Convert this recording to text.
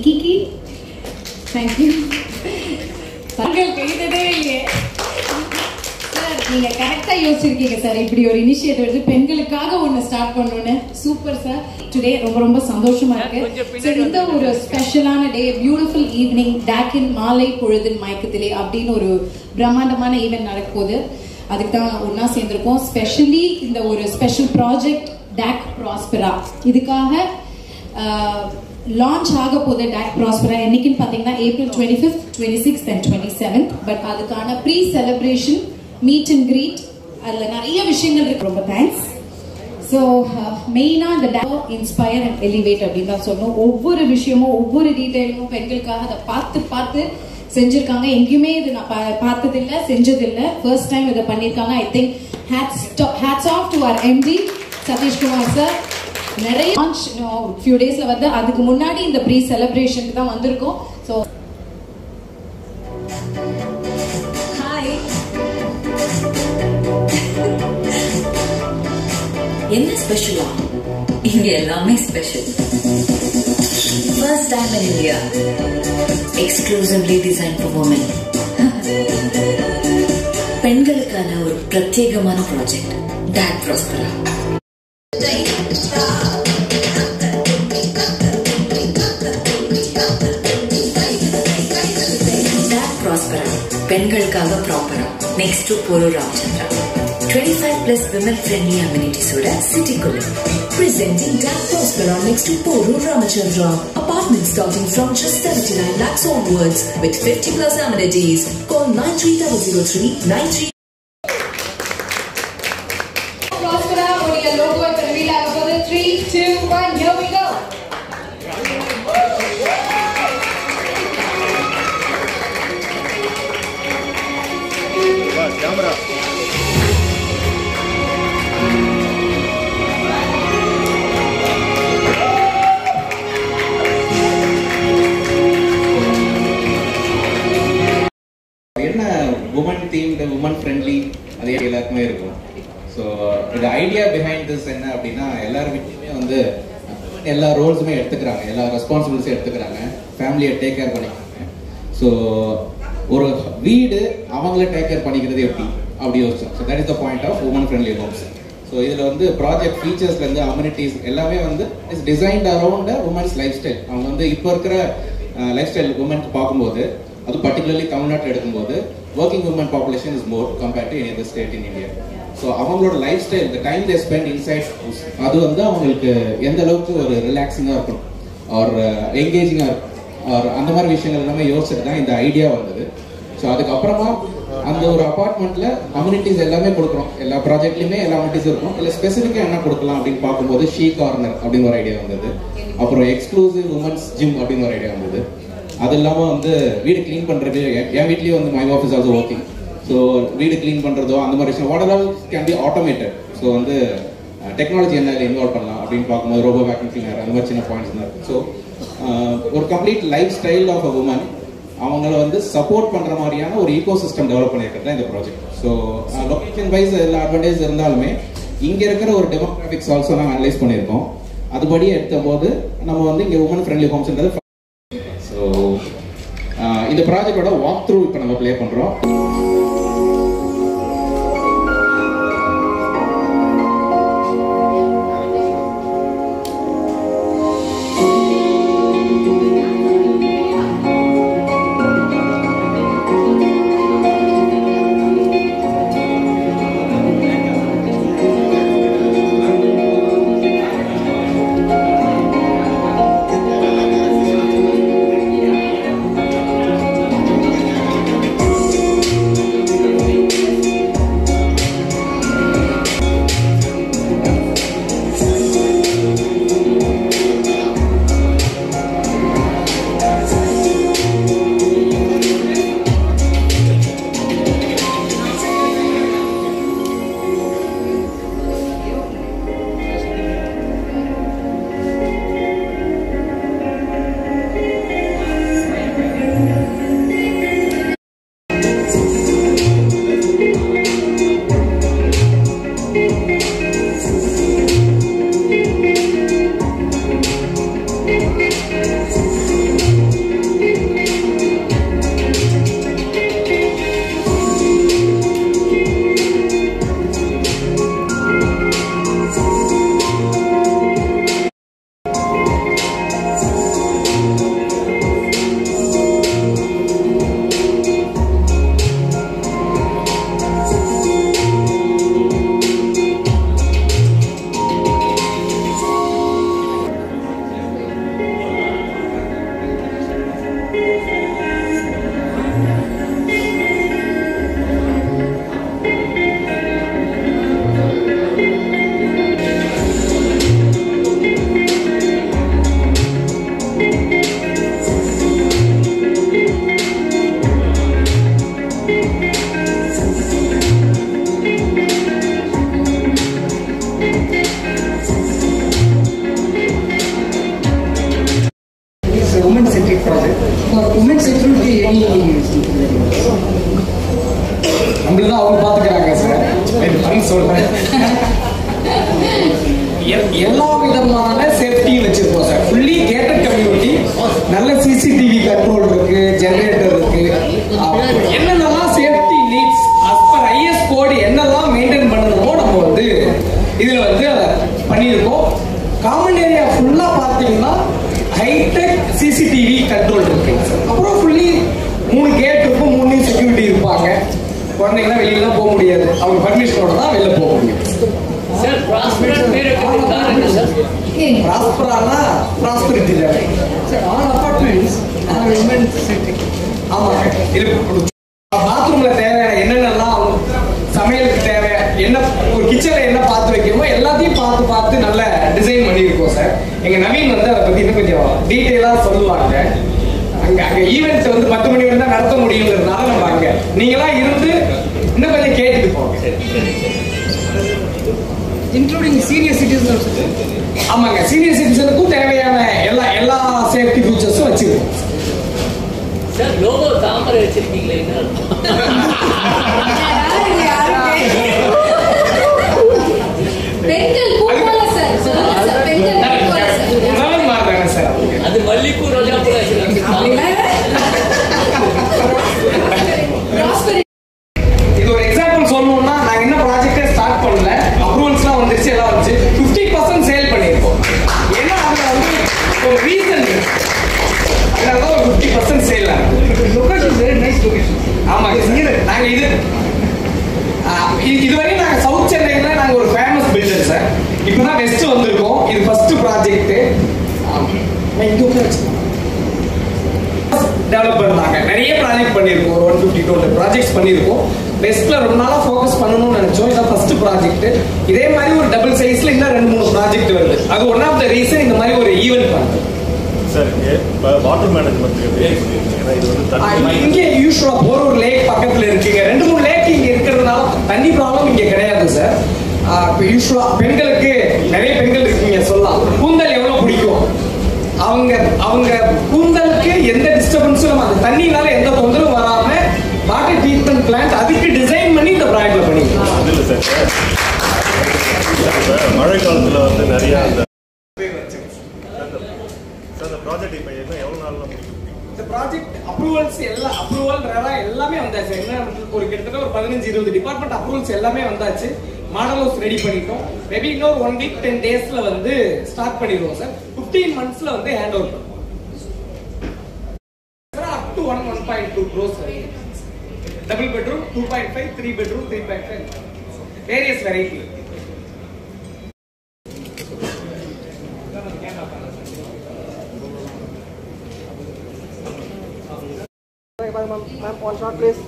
Kiki. Thank you. பங்கள் கைதவே இல்லையே sir, நீங்க கரெக்டா யோசிச்சிருக்கீங்க சார். இப்படி ஒரு இனிஷியேட்டிவ் எடுத்து பெண்களுக்காக ஒன்னு ஸ்டார்ட் பண்ணணும்னு. Super sir. டுடே ரொம்ப ரொம்ப சந்தோஷமா இருக்கு சார். இந்த ஒரு ஸ்பெஷலான டே, பியூட்டிஃபுல் ஈவினிங், டாக்கின் மாலை பொழுதின் மயக்கத்திலே அப்படின்னு ஒரு பிரம்மாண்டமான ஈவென்ட் நடக்க போகுது. அதுக்கு தான் ஒன்னா சேர்ந்திருக்கோம். ஸ்பெஷலி இந்த ஒரு ஸ்பெஷல் ப்ராஜெக்ட் டாக் ப்ராஸ்பெரா, இதுக்காக லான்ச் ஆக போகுது. டாக் ப்ராஸ்பெரா என்னைக்குன்னு பாத்தீங்கன்னா April 25th, 26th and 27th. But அதுக்கான pre celebration, meet and greet, அதுல நிறைய விஷயங்கள் இருக்கு. ரொம்ப தேங்க்ஸ். ஸோ மெயினா இந்த டாக் இன்ஸ்பயர் அண்ட் எலிவேட் அப்படின்னு தான் சொல்லணும். ஒவ்வொரு விஷயமும் ஒவ்வொரு டீடைலும் பெண்களுக்காக அதை பார்த்து பார்த்து செஞ்சிருக்காங்க. எங்கேயுமே இது நான் பார்த்ததில்லை, செஞ்சதில்லை. ஃபர்ஸ்ட் டைம் இதை பண்ணியிருக்காங்க. I think hats off to our MD Satishkumar sir. நிறைய லான்ச் ஃபியூ டேஸ்ல வந்து அதுக்கு முன்னாடி இந்த ப்ரீ செலிப்ரேஷனுக்கு தான் வந்திருக்கோம். ஸோ ஹாய், என்ன ஸ்பெஷலா? இங்க எல்லாமே special. First time in India, exclusively design for women. பெண்களுக்கான ஒரு பிரத்யேகமான ப்ராஜெக்ட் டாக் ப்ராஸ்பெரா. பெண்களுக்காக ப்ராப்பரா next to Porur Ramachandra. 25+ women friendly amenities oda city kulla. Presenting Dak Prospera next to Poro Ramachandra. Apartments starting from just 79 lakhs onwards with 50+ amenities. Call 9303 Prospera odia logo இப்ப reveal ஆக போகுது. 3, 2, 1, here we go. Camera. என்ன woman themed, woman friendly, அது எல்லாருக்குமே இருக்கும். So இந்த idea behind this என்ன அப்படின்னா, எல்லார் வீட்லையுமே வந்து எல்லா ரோல்ஸுமே எடுத்துக்கிறாங்க, எல்லா ரெஸ்பான்சிபிலிட்டிஸும் எடுத்துக்கிறாங்க, ஃபேமிலியை டேக் கேர் பண்ணிக்கிறாங்க. ஸோ ஒரு வீடு அவங்கள டேக் கேர் பண்ணிக்கிறது எப்படி அப்படி யோசிச்சோம். So that is the point of women friendly homes. So இதில் வந்து ப்ராஜெக்ட் ஃபீச்சர்ஸ்லேருந்து அம்யூனிட்டிஸ் எல்லாமே வந்து it's designed around women's lifestyle. அவங்க வந்து இப்போ இருக்கிற லைஃப் ஸ்டைல் உமனுக்கு பார்க்கும்போது, அது பர்டிகுலர்லி தமிழ்நாட்டில் எடுக்கும்போது working women population is more compared to any other state in India. So அவங்களோட lifestyle, the time they spend inside house, அது வந்து அவங்களுக்கு எந்த அளவுக்கு ஒரு ரிலாக்ஸிங்காக இருக்கணும், ஒரு என்கேஜிங்காக இருக்கும், அந்த மாதிரி விஷயங்கள் எல்லாமே யோசிச்சுட்டு தான் இந்த ஐடியா வந்தது. ஸோ அதுக்கப்புறமா அந்த ஒரு அபார்ட்மெண்ட்ல அம்யூனிட்டிஸ் எல்லாமே கொடுக்குறோம். எல்லா ப்ராஜெக்ட்லையுமே எல்லா அம்யூனிட்டிஸும் இருக்கும். இல்லை ஸ்பெசிஃபிக்காக என்ன கொடுக்கலாம் அப்படின்னு பார்க்கும்போது ஷீ கார்னர் அப்படின்னு ஒரு ஐடியா வந்தது. அப்புறம் எக்ஸ்க்ளூசிவ் உமன்ஸ் ஜிம் அப்படின்னு ஒரு ஐடியா வந்தது. அது இல்லாமல் வந்து வீடு க்ளீன் பண்ணுறது, என் வீட்லேயும் வந்து my office also working. So வீடு க்ளீன் பண்ணுறதோ அந்த மாதிரி விஷயம் what all can be automated. So வந்து டெக்னாலஜி என்ன இன்வால்வ் பண்ணலாம் அப்படின்னு பார்க்கும்போது ரோபோ வேக்யூம் கிளீனர் அந்த மாதிரி சின்ன பாயிண்ட்ஸ் தான் இருக்குது. ஸோ ஒரு complete lifestyle of a woman, அவங்கள வந்து சப்போர்ட் பண்ணுற மாதிரியான ஒரு ஈகோ சிஸ்டம் டெவலப் பண்ணியிருக்கிறது தான் இந்த ப்ராஜெக்ட். ஸோ லொக்கேஷன் வைஸ் எல்லா அட்வான்டேஜ் இருந்தாலுமே இங்கே இருக்கிற ஒரு டெமோகிராஃபிக்ஸ் ஆல்சோ நாங்கள் அனலைஸ் பண்ணியிருக்கோம். அதுபடியே எடுத்த போது நம்ம வந்து இங்கே உமன் ஃப்ரெண்ட்லி ஹோம்ஸ்ன்றது. ஸோ இந்த ப்ராஜெக்டோட வாக் த்ரூ இப்போ நம்ம ப்ளே பண்ணுறோம். அவங்க பாத்துக்கிறாங்க சார். சொல்றேன், எல்லா விதமான சேஃப்டியும் வச்சிருக்கோம் சார். ஃபுல்லி கேட்டட் கம்யூனிட்டி, நல்ல சிசிடிவி கண்ட்ரோல் இருக்கு, ஜெனரேட்டர் இருக்கு. என்னென்னலாம் safety needs as per IS code என்னெல்லாம் மெயின்டைன் பண்ணணுமோ நம்ம வந்து இதுல வந்து அதை பண்ணியிருக்கோம். காமன் ஏரியா ஃபுல்லா பாத்தீங்கன்னா ஹைடெக் சிசிடிவி கண்ட்ரோல் இருக்கு. அப்புறம் ஃபுல்லி 3 கேட் இருக்கும், 3 செக்யூரிட்டி இருப்பாங்க. குழந்தைங்கலாம் வெளியில போக முடியாது, அவங்க பர்மிஷனோட தான் வெளில போக முடியும். சார் ப்ராஸ்பரன் பேர் என்ன சார்? ப்ராஸ்பரானா ப்ராஸ்பரிட்டி தானே sir. All apartments are women's setting. ஆமாங்க, இது பாத்ரூம்ல தேவையான என்னென்னலாம் சமையலுக்கு தேவை, என்ன ஒரு கிச்சன்ல என்ன பார்த்து வைக்கணுமோ எல்லாத்தையும் பார்த்து நல்ல டிசைன் பண்ணியிருக்கோம் சார். எங்க நவீன் வந்து அதை பத்தி இன்னும் கொஞ்சம் டீட்டெயிலா சொல்லுவாங்க. அங்க ஈவெண்ட் வந்து 10 மணி வரை தான் நடத்த முடியுங்கிறதுனால நம்ம அங்க நீங்களாம் இருந்து இன்னும் கொஞ்சம் கேட்டுட்டு போங்க. Including senior citizens. ஆமாங்க, சீனியர் சிட்டிசனுக்கும் தேவையான எல்லா சேஃப்டி ஃபீச்சர்ஸும் வச்சிருக்கோம் சார். லோகோ தாமரை வச்சிருக்கீங்களே, என்ன பெண்கள் கூப்பால சார். சார் அது மல்லிப்பூ ரோஜா பூ இது ஒரு எக்ஸாம்பிள் சொல்லணும்னா, நாங்க என்ன ப்ராஜெக்டே ஸ்டார்ட் பண்ணல, அப்ரூவல்ஸ்லாம் வந்துருச்சு, எல்லாம் வந்துச்சு. 50% சேல் பண்ணியிருக்கோம். ஏன்னா அதுல வந்து ஒரு ரீசன், அதனால ஒரு 50% சேல் ஆகும். Location very nice location. ஆமாங்க, நாங்க இதுவரை நாங்க சவுத் சென்னையில நாங்க ஒரு ஃபேமஸ் பில்டர் சார். இப்பதான் வெஸ்ட் வந்திருக்கோம். இது ஃபர்ஸ்ட் ப்ராஜெக்ட். டெவலப்பர் நாங்க நிறைய ப்ராஜெக்ட் பண்ணியிருக்கோம். ஒரு 150 ப்ராஜெக்ட்ஸ் பண்ணியிருக்கோம். வெஸ்ட்ல ரொம்ப நாளா ஃபோக்கஸ் பண்ணணும்னு நினைச்சோம். இதான் ஃபர்ஸ்ட் ப்ராஜெக்ட். இதே மாதிரி ஒரு டபுள் சைஸ்ல இன்னும் 2-3 ப்ராஜெக்ட் வருது. அது ஒன் ஆஃப் த ரீசன் இந்த மாதிரி ஒரு ஈவென்ட் பண்றது சார். வாட்டர் மேனேஜ்மெண்ட் இது வந்து இங்கே யூஸ்வலா போரூர் லேக் பக்கத்துல இருக்குங்க. 2-3 லேக் இங்க இருக்கிறதுனால தண்ணி ப்ராப்ளம் இங்க கிடையாது சார். இப்போ யூஸ்வலா பெண்களுக்கு நிறைய பெண்கள் இருக்கீங்க, சொல்லலாம் கூந்தல் எவ்வளவு பிடிக்கும். அவங்க கூந்தலுக்கு எந்த டிஸ்டர்பன்ஸும் நம்ம அந்த தண்ணினால எந்த தொந்தரவும் வராம வாட்டர் ட்ரீட்மெண்ட் பிளான்ட் அதுக்கு டிசைன் பண்ணி இந்த ப்ராஜெக்ட்ல பண்ணிக்கலாம். இல்லை சார், மழை காலத்துல வந்து நிறைய அந்த ப்ராஜெக்ட் இப்போ என்ன எவ்வளவு நாள்ல முடியும்? இந்த ப்ராஜெக்ட் அப்ரூவல்ஸ் எல்லாமே வந்தாச்சு. என்ன ஒரு கிட்டத்தட்ட ஒரு 15-20 டிபார்ட்மெண்ட் அப்ரூவல்ஸ் எல்லாமே வந்தாச்சு. மாடல் ஹவுஸ் ரெடி பண்ணிட்டோம். மேபி இன்னொரு 1 வீக் 10 டேஸ்ல வந்து ஸ்டார்ட் பண்ணிடுவோம் சார். 15 monthsல வந்து ஹேண்ட் ஓவர் பண்ணுவோம் sir. Up to 1.2 crores sir. Double bedroom 2.5, 3 bedroom 3.5, various variety. Ma'am, one shot please.